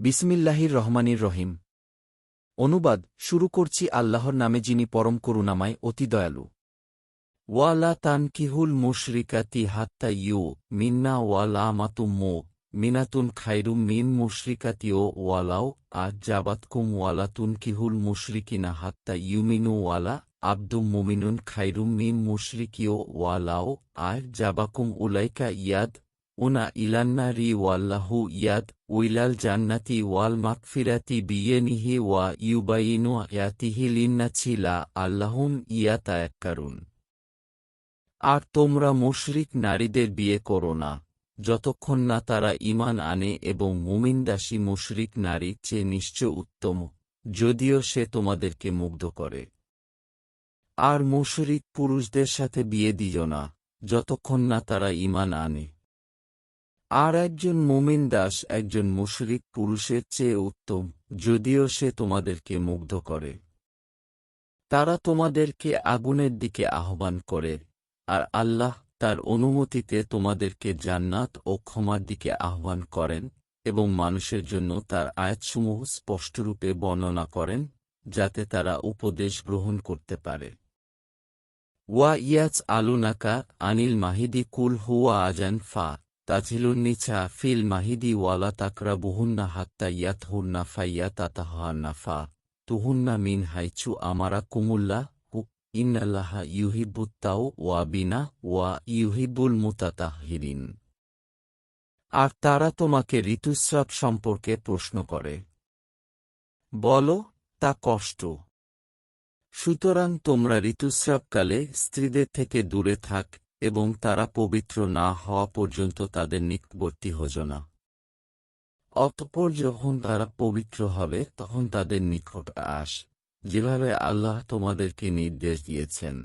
বিসমিল্লাহির রহমানির রহিম। অনুবাদ শুরু করছি আল্লাহর নামে, যিনি পরম করুণাময়, অতি দয়ালু। ওয়ালা তানকিহুল মুশরিকাতি হাত্তা মিন্না ওয়ালা মাতুম মিনাতুন খাইরুম মিন মুশরিকাতিও ওয়ালাও জাবাতকুম ওয়ালা তুনকিহুল মুশরিকিনা হাত্তা ইউমিনু ওয়ালা আব্দুম মুমিনুন খাইরুম মিন মুশরিকিও ওয়ালাও জাবাকুম উলাইকা ইয়াদ উনা ইলান্নারি ওয়াল্লাহু ইয়াদ উইলাল জান্নাতি ওয়াল মাগফিরাতি বিয়েনিহি ওয়া ইউবাইনু আয়াতিহি লিন্নাসি আল্লাহুম ইয়াতায়াক্কারুন। আর তোমরা মুশরিক নারীদের বিয়ে করো না যতক্ষণ না তারা ঈমান আনে, এবং মুমিন দাসী মুশরিক নারীর চেয়ে নিশ্চয় উত্তম, যদিও সে তোমাদেরকে মুগ্ধ করে। আর মুশরিক পুরুষদের সাথে বিয়ে দিও না যতক্ষণ না তারা ঈমান আনে। আর একজন মুমিন দাস একজন মুশরিক পুরুষের চেয়ে উত্তম, যদিও সে তোমাদেরকে মুগ্ধ করে। তারা তোমাদেরকে আগুনের দিকে আহ্বান করে, আর আল্লাহ তার অনুমতিতে তোমাদেরকে জান্নাত ও ক্ষমার দিকে আহ্বান করেন, এবং মানুষের জন্য তার আয়াতসমূহ স্পষ্টরূপে বর্ণনা করেন, যাতে তারা উপদেশ গ্রহণ করতে পারে। ওয়া ইয়াজ আলুনাকা আনিল মাহিদি কুল হুয়া আজান ফা তাজিলুন্নিছা ফিল মাহিদি ওয়ালা তাকরাবুহুন্না হাত্তা ইয়াতহুন্না ফাইয়াতাতাহান্না ফা তুহুন্না মিন হাইচু আমারা কুমুল্লাহ ইন্নাল্লাহা ইউহিব্বুত্তাও ওয়া বিনা ওয়া ইউহিব্বুল মুতাতাহহিরিন। আর তারা তোমাকে ঋতুস্রাব সম্পর্কে প্রশ্ন করে। বলো, তা কষ্ট। সুতরাং তোমরা ঋতুস্রাবকালে স্ত্রীদের থেকে দূরে থাক, এবং তারা পবিত্র না হওয়া পর্যন্ত তাদের নিকটবর্তী হোজো না। অতঃপর যখন তারা পবিত্র হবে তখন তাদের নিকট আস, যেভাবে আল্লাহ তোমাদেরকে নির্দেশ দিয়েছেন।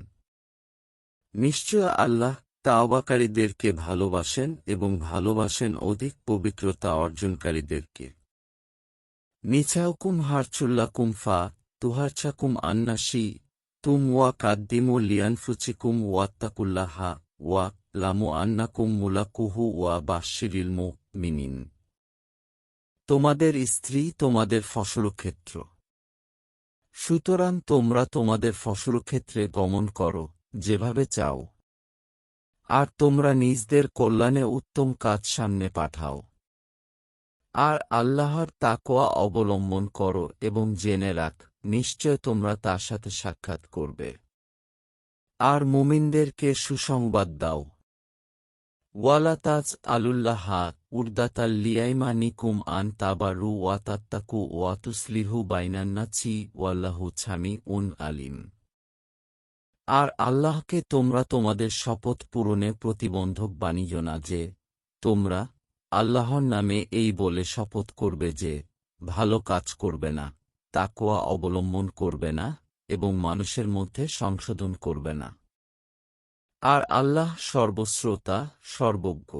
নিশ্চয় আল্লাহ তাওবাকারীদেরকে ভালোবাসেন, এবং ভালোবাসেন অধিক পবিত্রতা অর্জনকারীদেরকে। নিছাউকুম হারচুল্লাকুম ফা তুহারছাকুম আন্নাসি তুম ওয়া কাদ্দিমু লিয়ানফুচিকুম ওয়াত্তাকুল্লাহা ওয়া লামু আন্নাকুম মুলাকুহু ওয়া বাশশিরিল মুমিনিন। তোমাদের স্ত্রী তোমাদের ফসলক্ষেত্র। সুতরাং তোমরা তোমাদের ফসলক্ষেত্রে গমন করো যেভাবে চাও, আর তোমরা নিজদের কল্যাণে উত্তম কাজ সামনে পাঠাও। আর আল্লাহর তাকওয়া অবলম্বন করো, এবং জেনে রাখ, নিশ্চয় তোমরা তার সাথে সাক্ষাৎ করবে। আর মুমিনদেরকে সুসংবাদ দাও। ওয়ালা তাজ আলুল্লাহা উর্দাতাল লিয়াইমানিকুম আন তাবারু ওয়া তাত্তাকু ওয়া তুসলিহু বাইনান্নাসি ওয়াল্লাহু সামিউন আলিম। আর আল্লাহকে তোমরা তোমাদের শপথ পূরণে প্রতিবন্ধক বানিও না যে, তোমরা আল্লাহর নামে এই বলে শপথ করবে যে ভালো কাজ করবে না, তাকওয়া অবলম্বন করবে না, এবং মানুষের মধ্যে সংশোধন করবে না। আর আল্লাহ সর্বশ্রোতা, সর্বজ্ঞ।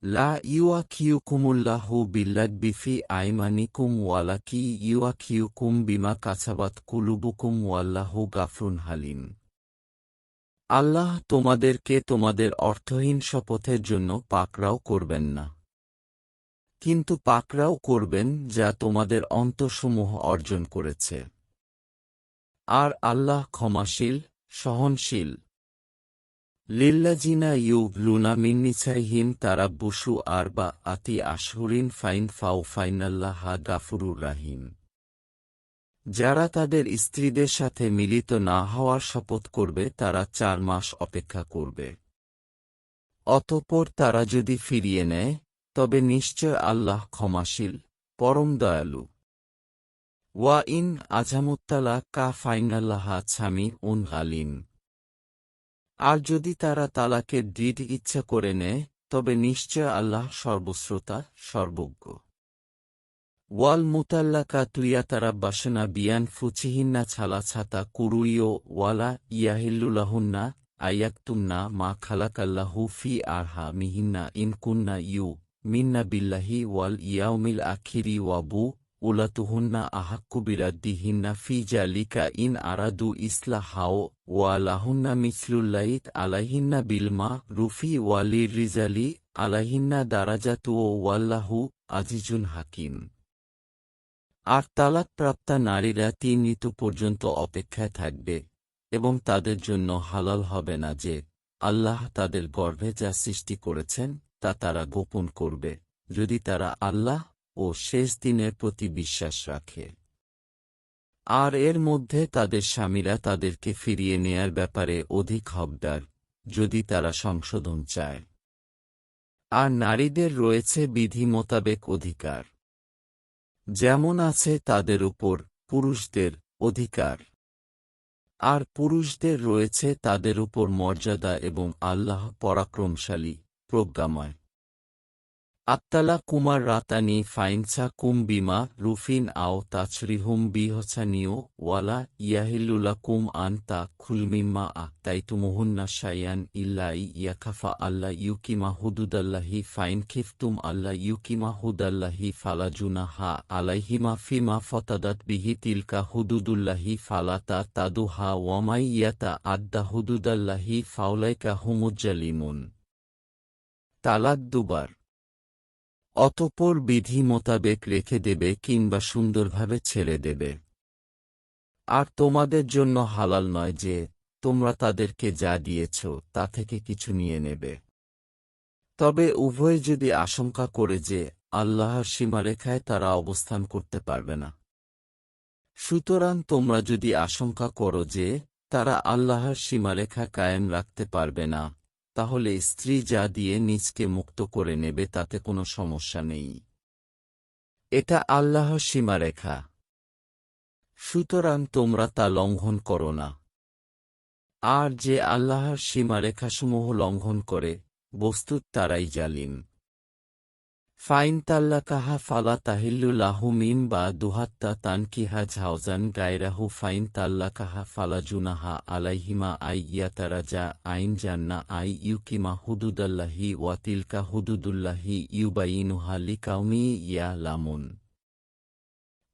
লা ইউয়াখিউকুমুল্লাহু বিল্লাগবি ফি আইমানিকুম ওয়ালাকি ইউয়াখিউকুম বিমা কাসাবাত কুলুবুকুম ওয়াল্লাহু গাফুরুন হালিম। আল্লাহ তোমাদেরকে তোমাদের অর্থহীন শপথের জন্য পাকড়াও করবেন না, কিন্তু পাকড়াও করবেন যা তোমাদের অন্তরসমূহ অর্জন করেছে। আর আল্লাহ ক্ষমাশীল, সহনশীল। লিল্লাযিনা ইউলুনা মিন নিসাইহিম তারাব্বুসু আরবাআতি আশহুরিন ফাইন ফাও ফাইনাল্লাহা গাফুরুর রাহিম। যারা তাদের স্ত্রীদের সাথে মিলিত না হওয়ার শপথ করবে তারা 4 মাস অপেক্ষা করবে। অতঃপর তারা যদি ফিরিয়ে নেয়, তবে নিশ্চয় আল্লাহ ক্ষমাশীল, পরম দয়ালু। ওয়া ইন আজামুত্তালা কা ফাইনাল্লাহা সামিউন আলিম। আর যদি তারা তালাকের দৃঢ় ইচ্ছা করে নেয়, তবে নিশ্চয় আল্লাহ সর্বশ্রোতা, সর্বজ্ঞ। ওয়াল মুতাল্লাকাতু ইয়াতারাব্বাসনা বিআনফুসিহিন্না ছালাছাতা কুরুইও ওয়ালা ইয়াহিল্লু লাহুন্না আইয়াকতুমনা মা খালাকাল্লাহু ফি আরহামিহিন্না ইন কুন্না মিন্না বিল্লাহি ওয়াল ইয়াউমিল আখিরি ওয়া উলাতুহুন্না আহাক্কু বিরাদ্দিহিন্না ফি জালিকা ইন আরাদু ইসলাহাও ওয়া লাহুন্না মিসলুল্লাইত আলাইহিন্না বিল মা'রুফি ওয়া লিররিজালি আলাইহিন্না দারাজাতু ওয়াল্লাহু আজিজুন হাকিম। আর তালাকপ্রাপ্তা নারীরা ৩ ঋতু পর্যন্ত অপেক্ষায় থাকবে এবং তাদের জন্য হালাল হবে না যে আল্লাহ তাদের গর্ভে যা সৃষ্টি করেছেন তা তারা গোপন করবে, যদি তারা আল্লাহ ও শেষ দিনের প্রতি বিশ্বাস রাখে। আর এর মধ্যে তাদের স্বামীরা তাদেরকে ফিরিয়ে নেয়ার ব্যাপারে অধিক হকদার, যদি তারা সংশোধন চায়। আর নারীদের রয়েছে বিধি মোতাবেক অধিকার, যেমন আছে তাদের উপর পুরুষদের অধিকার। আর পুরুষদের রয়েছে তাদের উপর মর্যাদা এবং আল্লাহ পরাক্রমশালী, প্রজ্ঞাময়। আত্তালা কুমার রাতানি ফাইনসা কুম বিমা রুফিন আও তাছরিহুম বিহসানিও ওয়ালা ইয়াহিল্লুলা কুম আন্তা খুলমিম্মা আক্তাইতুমুহুন্না শাইয়ান ইল্লাই ইয়াখাফা আল্লাহ ইউকিমা হুদুদাল্লাহি ফাইন খিফতুম আল্লাহ ইউকিমা হুদাল্লাহি ফালা জুনাহা আলাইহিমা ফিমা ফতাদাত বিহি তিলকা হুদুদুল্লাহি ফালাতা তাদুহা ওয়ামাই ইয়াতা আদ্দা হুদুদাল্লাহি ফাউলাইকা হুমুজ্জালিমুন। তালাক দুবার। অতঃপর বিধি মোতাবেক রেখে দেবে কিংবা সুন্দরভাবে ছেড়ে দেবে। আর তোমাদের জন্য হালাল নয় যে তোমরা তাদেরকে যা দিয়েছ তা থেকে কিছু নিয়ে নেবে। তবে উভয়ে যদি আশঙ্কা করে যে আল্লাহর সীমারেখায় তারা অবস্থান করতে পারবে না। সুতরাং তোমরা যদি আশঙ্কা করো যে তারা আল্লাহর সীমারেখা কায়েম রাখতে পারবে না, তাহলে স্ত্রী যা দিয়ে নিজকে মুক্ত করে নেবে তাতে কোনো সমস্যা নেই। এটা আল্লাহর সীমারেখা, সুতরাং তোমরা তা লঙ্ঘন করো না। আর যে আল্লাহর সীমারেখাসমূহ লঙ্ঘন করে বস্তুত তারাই জালিম। ফাইন তাল্লাকাহা ফালা তাহিল্লু লাহু মিন বা দুহাত্তা তানকিহা ঝাউজান গায়রাহু ফাইন তাল্লাকাহা ফালা জুনাহা আলাইহিমা আই ইয়াতারাজা আইন জান্না আই ইউকিমা হুদুদাল্লাহি ওয়াতিলকা হুদুদুল্লাহি ইউবাইনুহা লিকাউমি ইয়ালামুন।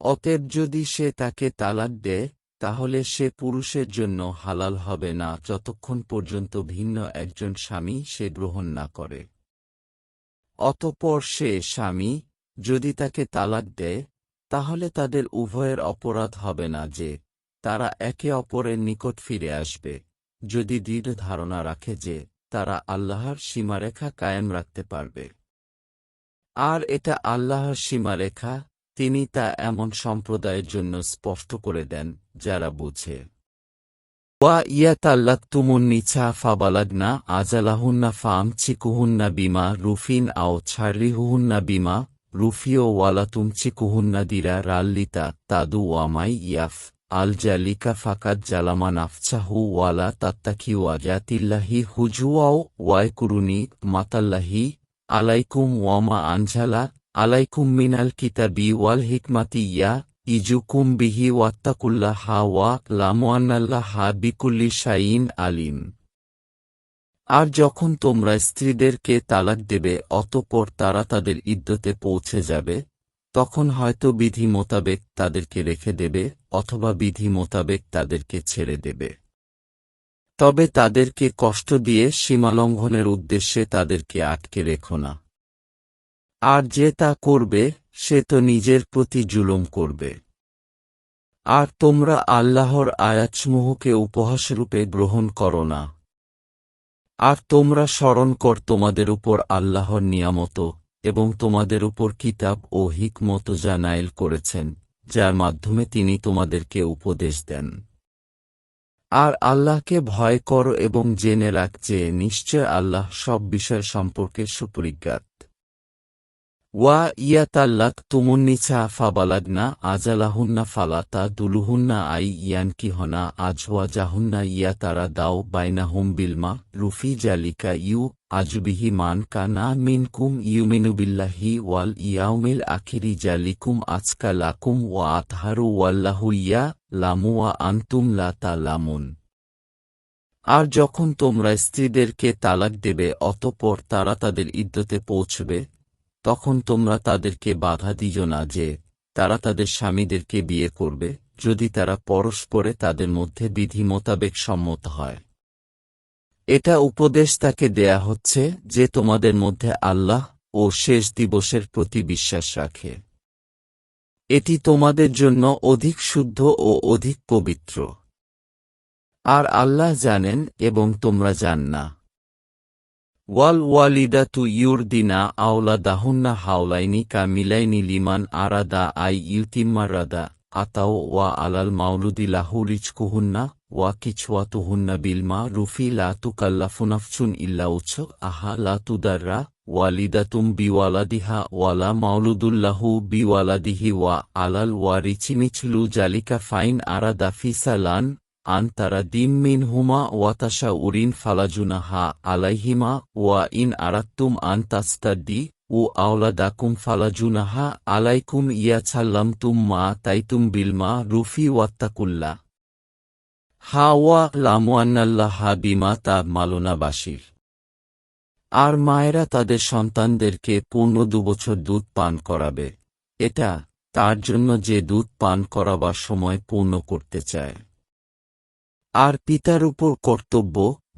অতএব যদি সে তাকে তালাক দেয়, তাহলে সে পুরুষের জন্য হালাল হবে না যতক্ষণ পর্যন্ত ভিন্ন একজন স্বামী সে গ্রহণ না করে। অতঃপর সে স্বামী যদি তাকে তালাক দেয়, তাহলে তাদের উভয়ের অপরাধ হবে না যে তারা একে অপরের নিকট ফিরে আসবে, যদি দৃঢ় ধারণা রাখে যে তারা আল্লাহর সীমারেখা কায়েম রাখতে পারবে। আর এটা আল্লাহর সীমারেখা, তিনি তা এমন সম্প্রদায়ের জন্য স্পষ্ট করে দেন যারা বুঝে। ওয়া ইয়াতাল্লাকতুমুন নিসা ফাবালাগনা আজালাহুন্না ফামসিকুহুন্না বিমা রুফিন আও ছাররিহুন্না বিমা রুফিও ওয়ালা তুমসিকুহুন্না দিরা রাল্লিতা তাদু ওয়ামাই ইয়াফ আল জালিকা ফাকাদ জালামা নাফসাহু ওয়ালা তাত্তাকিউ আয়াতিল্লাহি হুজুয়াও ওয়ায়কুরুনি মাতাল্লাহি আলাইকুম ওয়ামা আনজালা আলাইকুম মিনাল কিতাবি ওয়াল হিকমাতি ইজুকুম বিহি ওয়াত্তাকুল্লাহা ওয়া লামুআন্নাল্লাহা বিকুল্লি শাইইন আলিম। আর যখন তোমরা স্ত্রীদেরকে তালাক দেবে অতঃপর তারা তাদের ইদ্যতে পৌঁছে যাবে, তখন হয়তো বিধি মোতাবেক তাদেরকে রেখে দেবে অথবা বিধি মোতাবেক তাদেরকে ছেড়ে দেবে। তবে তাদেরকে কষ্ট দিয়ে সীমালঙ্ঘনের উদ্দেশ্যে তাদেরকে আটকে রেখো না। আর যে তা করবে সে তো নিজের প্রতি জুলুম করবে। আর তোমরা আল্লাহর আয়াতসমূহকে উপহাসরূপে গ্রহণ করো না। আর তোমরা স্মরণ কর তোমাদের উপর আল্লাহর নিয়ামত এবং তোমাদের উপর কিতাব ও হিকমত যা নায়েল করেছেন, যার মাধ্যমে তিনি তোমাদেরকে উপদেশ দেন। আর আল্লাহকে ভয় করো এবং জেনে রাখ যে নিশ্চয় আল্লাহ সব বিষয় সম্পর্কে সুপরিজ্ঞাত। ওয়া ইয়াতাল্লাকতুমুন নিসা ফাবালাগনা আজালাহুন্না ফালাতা দুলুহুন্না আই ইয়ানকিহনা আজওয়াজাহুন্না ইয়াতারা দাও বাইনাহুম বিলমা রুফি জালিকা আজবিহি মান কানা মিনকুম ইউমিনু বিল্লাহি ওয়াল ইয়াউমিল আখিরি জালিকুম আজকা লাকুম ওয়া আতহারু ওয়াল্লাহু ইয়ালামু ওয়া আনতুম লা তা'লামুন। আর যখন তোমরা স্ত্রীদেরকে তালাক দেবে অতঃপর তারা তাদের ইদ্যতে পৌঁছবে, তখন তোমরা তাদেরকে বাধা দিও না যে তারা তাদের স্বামীদেরকে বিয়ে করবে, যদি তারা পরস্পরে তাদের মধ্যে বিধি মোতাবেক সম্মত হয়। এটা উপদেশ তাকে দেয়া হচ্ছে যে তোমাদের মধ্যে আল্লাহ ও শেষ দিবসের প্রতি বিশ্বাস রাখে। এটি তোমাদের জন্য অধিক শুদ্ধ ও অধিক পবিত্র। আর আল্লাহ জানেন এবং তোমরা জান না। ওয়াল ওয়ালিদাতু ইউরদিনা আওলাদাহুন্না হাওলাইনি কামিলাইনি লিমান আরাদা আই ইউতিম্মারাদা আতাও ওয়া আলাল মাউলুদি লাহু রিজকুহুন্না ওয়া কিছওয়াতুহুন্না বিলমা রুফি লা তুকাল্লাফু নাফসুন ইল্লা উসআহা লা তুদাররা ওয়ালিদাতুম বিওয়ালাদিহা ওয়ালা মাউলুদুল্লাহু বিওয়ালাদিহি ওয়া আলাল ওয়ারিছি মিছলু জালিকা ফাইন আরাদা ফিসালান আনতারা দিম মিন হুমা ওয়াতাশা উরিন ফালাজুনাহা আলাইহিমা ওয়া ইন আরাত্তুম আনতাস্তাদি ও আওলাদাকুম ফালাজুনাহা আলাইকুম ইয়াছাল্লামতুম মা তাইতুম বিলমা রুফি ওয়াত্তাকুল্লা হা ওয়া লামুয়ান্নাল্লাহা বিমা তা মালুনা বাসির। আর মায়েরা তাদের সন্তানদেরকে পূর্ণ 2 বছর দুধ পান করাবে, এটা তার জন্য যে দুধ পান করাবার সময় পূর্ণ করতে চায়। আর পিতার উপর কর্তব্য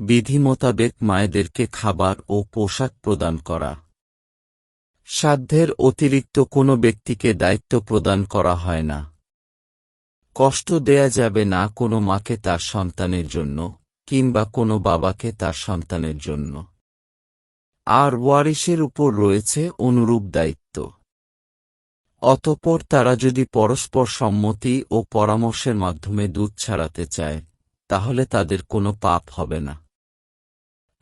বিধি মোতাবেক মায়েদেরকে খাবার ও পোশাক প্রদান করা। সাধ্যের অতিরিক্ত কোনো ব্যক্তিকে দায়িত্ব প্রদান করা হয় না। কষ্ট দেয়া যাবে না কোনো মাকে তার সন্তানের জন্য, কিংবা কোনো বাবাকে তার সন্তানের জন্য। আর ওয়ারিসের উপর রয়েছে অনুরূপ দায়িত্ব। অতঃপর তারা যদি পরস্পর সম্মতি ও পরামর্শের মাধ্যমে দুধ ছাড়াতে চায়, তাহলে তাদের কোনো পাপ হবে না।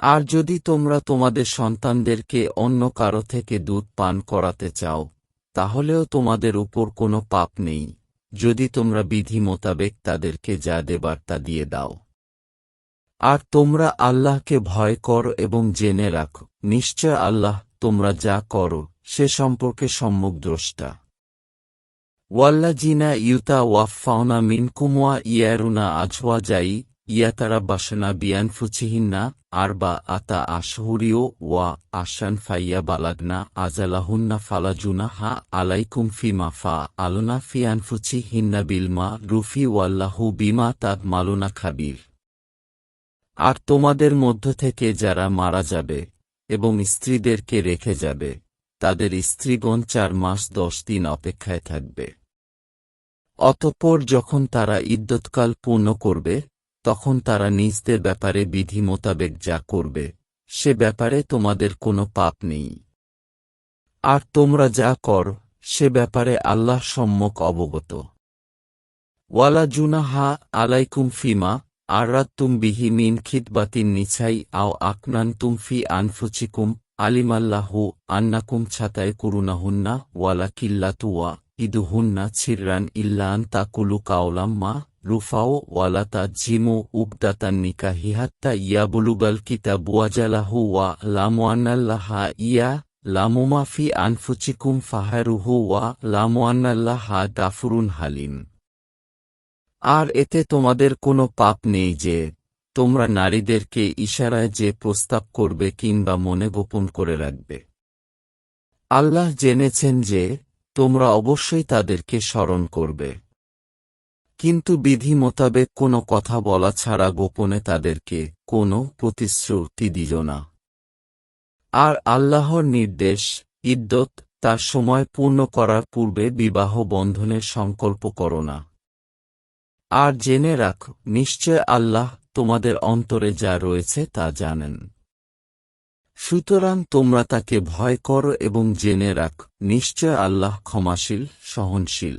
আর যদি তোমরা তোমাদের সন্তানদেরকে অন্য কারো থেকে দুধ পান করাতে চাও, তাহলেও তোমাদের উপর কোনো পাপ নেই, যদি তোমরা বিধি মোতাবেক তাদেরকে যা দেবার তা দিয়ে দাও। আর তোমরা আল্লাহকে ভয় করো এবং জেনে রাখো, নিশ্চয় আল্লাহ তোমরা যা করো সে সম্পর্কে সম্যক দ্রষ্টা। ওয়াল্লাযীনা ইউতাওয়াফাউনা মিনকুম ওয়া ইয়ারুনা আজওয়াজাই ইয়াতারাব্বাসনা বিআনফুসিহিন্না আরবাআতা আশহুরিও ওয়া আশান ফাইয়া বালাগনা আজালাহুন্না ফালা জুনাহা আলাইকুম ফিমা ফাআলুনা ফি আনফুসিহিন্না বিলমা রুফি ওয়াল্লাহু বিমা তা'মালুনা খাবীর। আর তোমাদের মধ্য থেকে যারা মারা যাবে এবং স্ত্রীদেরকে রেখে যাবে, তাদের স্ত্রীগণ 4 মাস 10 দিন অপেক্ষায় থাকবে। অতঃপর যখন তারা ইদ্যৎকাল পূর্ণ করবে, তখন তারা নিজদের ব্যাপারে বিধি মোতাবেক যা করবে, সে ব্যাপারে তোমাদের কোনো পাপ নেই। আর তোমরা যা কর সে ব্যাপারে আল্লাহ সম্যক অবগত। ওয়ালা জুনাহা আলাইকুম ফিমা আরাদতুম বিহি মিন খিতবাতিন নিছাই আও আকনানতুম ফি আনফুসিকুম আলিমাল্লাহু আন্নাকুম ছাতায় কুরুনাহুন্না ওয়ালা কিল্লাতু ওয়া ইদুহুন্না ছিররান ইল্লান তাকুলু কাওলাম মা রুফাও ওয়ালা তাজিমু উবদাতান নিকাহি হাত্তা ইয়াবুলুগাল কিতাব ওয়াজালাহু ওয়া লামুয়ান্নাল্লাহা ইয়া লামুমা ফি আনফুসিকুম ফাহারুহু ওয়া লামুয়ান্নাল্লাহা গাফুরুন হালিম। আর এতে তোমাদের কোনো পাপ নেই যে তোমরা নারীদেরকে ইশারায় যে প্রস্তাব করবে কিংবা মনে গোপন করে রাখবে। আল্লাহ জেনেছেন যে তোমরা অবশ্যই তাদেরকে স্মরণ করবে, কিন্তু বিধি মোতাবেক কোনো কথা বলা ছাড়া গোপনে তাদেরকে কোনো প্রতিশ্রুতি দিও না। আর আল্লাহর নির্দেশ, ইদ্যত তার সময় পূর্ণ করার পূর্বে বিবাহ বন্ধনের সংকল্প করো না। আর জেনে রাখ, নিশ্চয় আল্লাহ তোমাদের অন্তরে যা রয়েছে তা জানেন। সুতরাং তোমরা তাকে ভয় করো এবং জেনে রাখ, নিশ্চয় আল্লাহ ক্ষমাশীল, সহনশীল।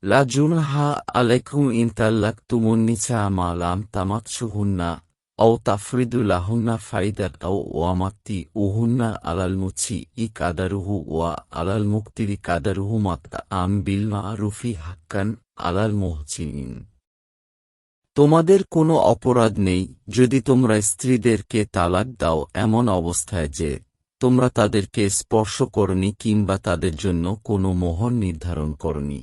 লা জুনাহা আলাইকুম ইন তাল্লাকতুমুন নিসা মা লাম তামাসসুহুন্না আও তাফরিদু লাহুন্না ফারিদাতাও ওয়া মাত্তিউহুন্না আলাল মুসিই কাদারুহু ওয়া আলাল মুকতিরি কাদারুহু মাতআম বিল মা'রুফি হাক্কান আলাল মুহসিনিন। তোমাদের কোনো অপরাধ নেই যদি তোমরা স্ত্রীদেরকে তালাক দাও এমন অবস্থায় যে তোমরা তাদেরকে স্পর্শ করনি কিংবা তাদের জন্য কোনো মোহর নির্ধারণ করনি।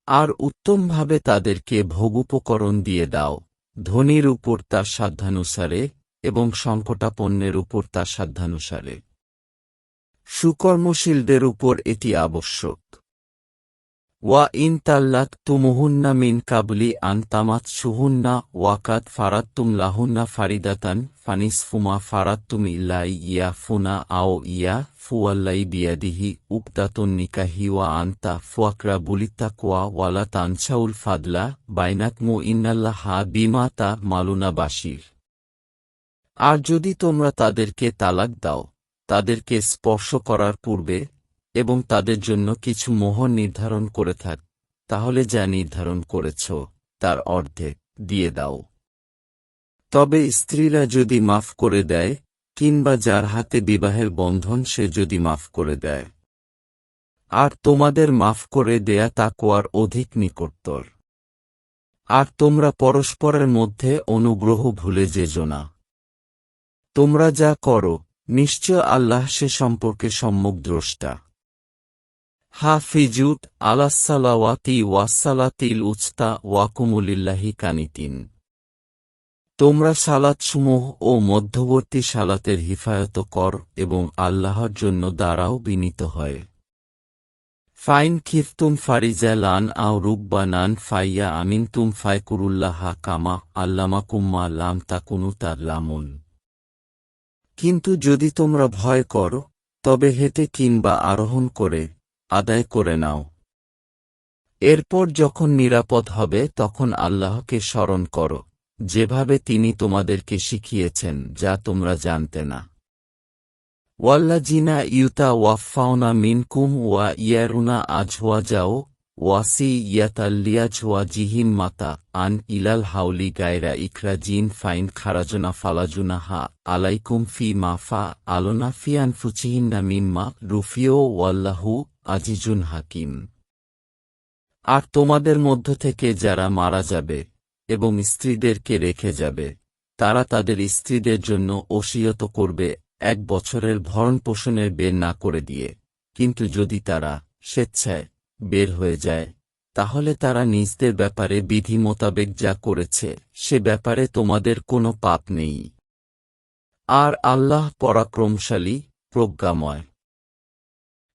আর উত্তমভাবে তাদেরকে ভোগোপকরণ দিয়ে দাও, ধনীর উপর তার সাধ্যানুসারে এবং সংকটাপন্নের উপর তার সাধ্যানুসারে। সুকর্মশীলদের উপর এটি আবশ্যক। ওয়া ইন তাল্লাকতুমুহুন্না মিন কাবলি আন তামাসসুহুন্না ওয়া কাদ ফারাদতুম লাহুন্না ফারিদাতান ফানিসফু মা ফারাদতুম ইল্লা ইয়াফুনা আও ইয়াফু আল্লাযী বিয়াদিহি উকদাতুন নিকাহি ওয়া আনতা ফাকরাবুলিত্তাকওয়া ওয়া লা তানসাউল ফাদলা বাইনাকুম ইন্নাল্লাহা বিমা তা'মালুনা বাসীর। আর যদি তোমরা তাদেরকে তালাক দাও, তাদেরকে স্পর্শ করার পূর্বে এবং তাদের জন্য কিছু মোহর নির্ধারণ করে থাক, তাহলে যা নির্ধারণ করেছ তার অর্ধেক দিয়ে দাও। তবে স্ত্রীরা যদি মাফ করে দেয়, কিংবা যার হাতে বিবাহের বন্ধন সে যদি মাফ করে দেয়, আর তোমাদের মাফ করে দেয়া তাকওয়ার অধিক নিকটতর। আর তোমরা পরস্পরের মধ্যে অনুগ্রহ ভুলে যেও না। তোমরা যা করো, নিশ্চয় আল্লাহ সে সম্পর্কে সম্যক দ্রষ্টা। হাফিজুত আলাস-সালাওয়াতি ওয়াস-সালাতিল উস্তা ওয়া কুমু লিল্লাহি কানিতিন। তোমরা সালাতসমূহ ও মধ্যবর্তী সালাতের হিফাজত কর এবং আল্লাহর জন্য দাঁড়াও বিনীত হয়। ফাইন খিফতুম ফারিজালান আও রুকবানান ফাইয়া আমিনতুম ফায়কুরুল্লাহা কামা আল্লামাকুম মা লাম তাকুনু তা'লামুন। কিন্তু যদি তোমরা ভয় করো, তবে হেঁটে কিংবা আরোহণ করে আদায় করে নাও। এরপর যখন নিরাপদ হবে তখন আল্লাহকে স্মরণ করো, যেভাবে তিনি তোমাদেরকে শিখিয়েছেন যা তোমরা জানতে না। ওয়াল্লাযিনা ইউতাওয়াফাউনা মিনকুম ওয়া ইয়ারুনা আজওয়াজাও ওয়াসিয়াতাল লিআজওয়াজিহিম মাতাআন ইলাল হাওলি গায়রা ইখরাজিন ফাইন খারাজনা ফালাজুনাহা আলাইকুম ফি মা ফাআলুনা ফি আনফুসিহিন্না মিম্মা রুফিও ওয়াল্লাহু আজিজুন হাকিম। আর তোমাদের মধ্য থেকে যারা মারা যাবে এবং স্ত্রীদেরকে রেখে যাবে, তারা তাদের স্ত্রীদের জন্য ওসিয়ত করবে 1 বছরের ভরণপোষণের বের না করে দিয়ে। কিন্তু যদি তারা স্বেচ্ছায় বের হয়ে যায়, তাহলে তারা নিজদের ব্যাপারে বিধি মোতাবেক যা করেছে সে ব্যাপারে তোমাদের কোনো পাপ নেই। আর আল্লাহ পরাক্রমশালী, প্রজ্ঞাময়।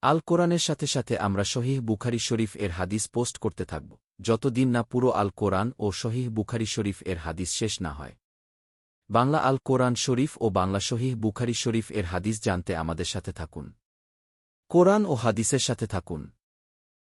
আল কোরআনের সাথে সাথে আমরা সহিহ বুখারী শরীফ এর হাদিস পোস্ট করতে থাকব, যতদিন না পুরো আল কোরআন ও সহিহ বুখারী শরীফ এর হাদিস শেষ না হয়। বাংলা আল কোরআন শরীফ ও বাংলা সহিহ বুখারী শরীফ এর হাদিস জানতে আমাদের সাথে থাকুন। কোরআন ও হাদিসের সাথে থাকুন।